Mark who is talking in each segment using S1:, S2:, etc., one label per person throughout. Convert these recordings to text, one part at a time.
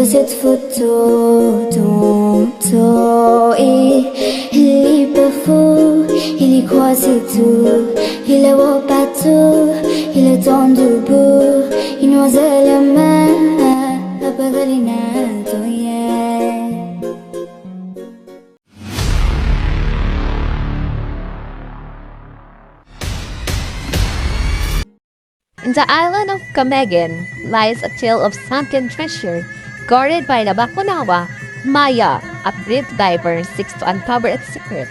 S1: Cette photo dont il est pas fou, il y croit c'est tout, il le voit partout, il attend debout, il noie la main, appagalinato, yeah.
S2: In the island of Camegin lies a tale of sunken treasure. Guarded by the Bakunawa, Maya, a brave diver, seeks to uncover its secrets.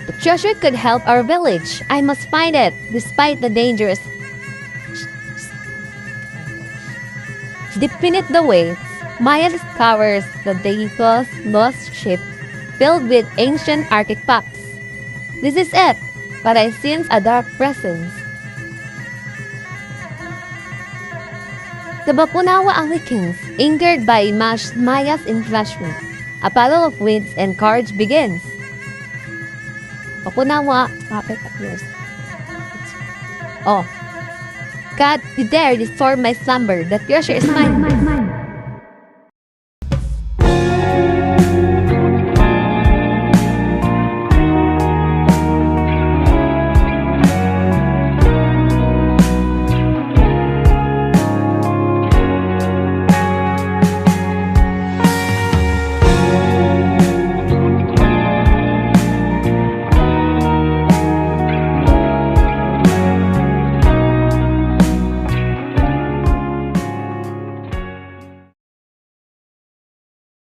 S2: The treasure could help our village. I must find it, despite the dangers. Deep beneath the waves, Maya discovers the dangerous lost ship filled with ancient artifacts. This is it, but I sense a dark presence. The Bakunawa awakens, angered by Maya's inflation. A battle of wits and courage begins. Bakunawa, puppet appears. Oh. God, you dare disturb my slumber. The treasure is mine.